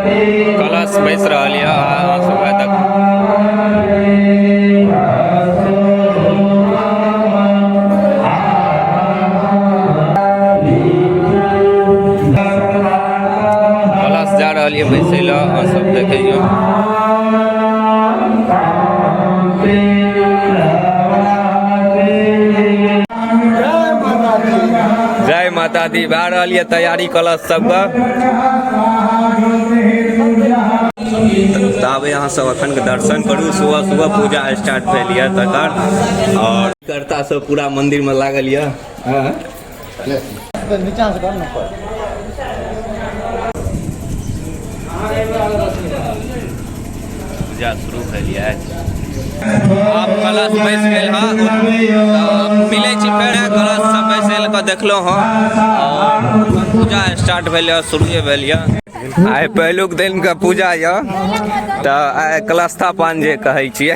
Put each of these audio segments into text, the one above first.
कलश बैस रहा है सुबह तक। कलश जा रहा है बैसे ला सब देखिए। जय माता दी भए रहा है तैयारी कलश सबका। तब यहाँ सब अखन के दर्शन करू। सुबह सुबह पूजा स्टार्ट भेल है तकर और करता सब पूरा मंदिर में लागल है। पूजा शुरू भेल है। आप कलश बैस गए हाँ मिले फेर कलश सब बैसल के देखलो हाँ और पूजा स्टार्ट भेल शुरू भेल। आइ पहिलुक दिन के पूजा य तो आइ कलश स्थापन जे कहै छियै।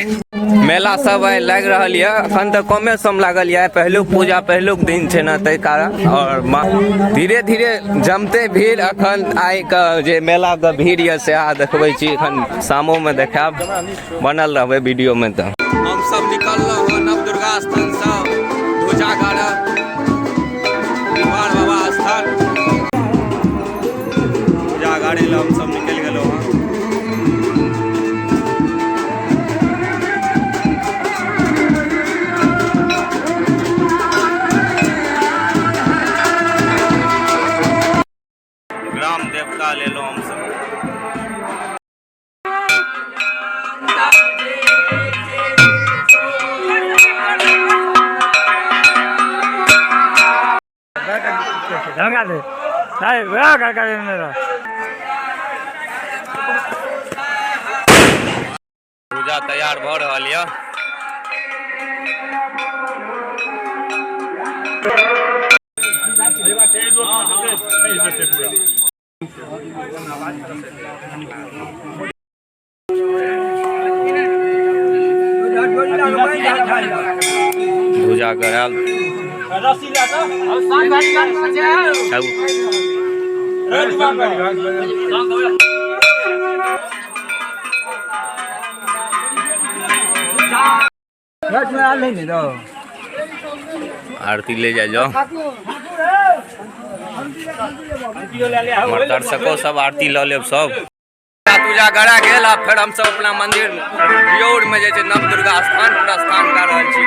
मेला सब आइ लाग रहल है। अखन तो कमे सम लागल है। पहिलुक पूजा पहिलुक दिन छै न तै कारण और धीरे धीरे जमते भीड़। अखन आइ के जे मेला के भीड़ है से अहाँ देखबै छी। अखन शामो में देखाब बनल रहबै वीडियो में। तो हम सब निकललौ हो नव दुर्गा स्थान से ध्वजा गाड़ब कुमार बाबा स्थान पूजा गाड़ी ला हम सब निकल गेलो हाँ। ग्राम देवता ले लो हम सब। पूजा तैयार भ रहल है। पूजा कराल आरती ले जाओ। दर्शकों सब आरती ल लेब सब। पूजा करा गेल फिर हम सब अपना मंदिर बियौर में जे नव दुर्गा स्थान प्रस्थान कर रहल छी।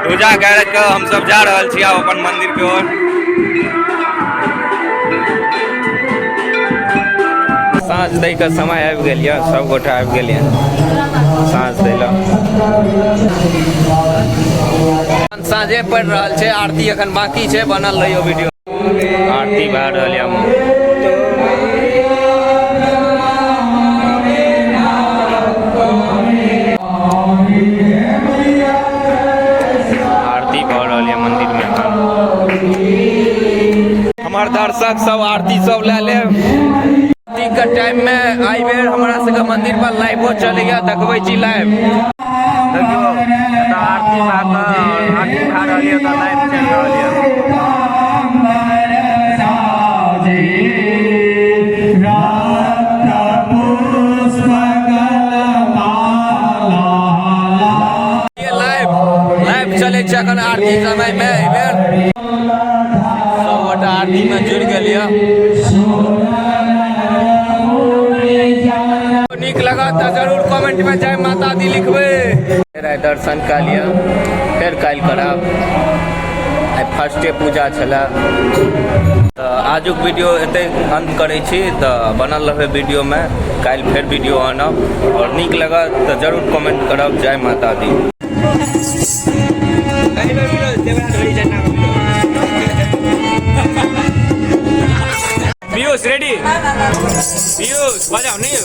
पूजा कर के हम सब जा रहल छी अपन मंदिर के ओर। साँझ दै के समय आबि गेल है। सब गोटा आबि गेल साँझ दै ला। साँझे पड़ रहल छै। आरती अखन बाकी छै। बनल रहियो वीडियो। आरती भए रहल है। हमार दर्शक सब आरती सब ले ले। आरती के टाइम में आई बेर हमरा सबके मंदिर पर लाइवो चलेगा देखबै छी लाइव। देखियो त आरती में आरती भा रहल है त लाइव चल रहल है। ये लाइव चले छै अखन आरती समय में आई बेर आरती में जुड़ गए। निक लगा तो जरूर कमेंट में जय माता दी लिखबे। दर्शन कर लिया फिर कल करब। फर्स्टे पूजा छला तो आजुक वीडियो एते अंत करे छी। तो बनल रहे वीडियो में कल फिर वीडियो आनब और निक लगा तो जरूर कमेंट करब। जय माता दी। पीयूष रेडी पीयूष बजाओ नहीं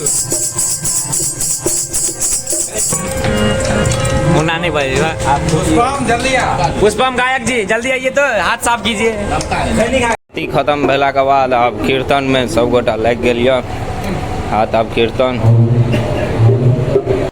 मुन्ना नहीं बजेगा। पुष्पम जल्दी आ। पुष्पम गायक जी जल्दी आइए तो हाथ साफ कीजिए। खत्म भेला के बाद अब कीर्तन में सब गोटा लग गेल हाथ। अब कीर्तन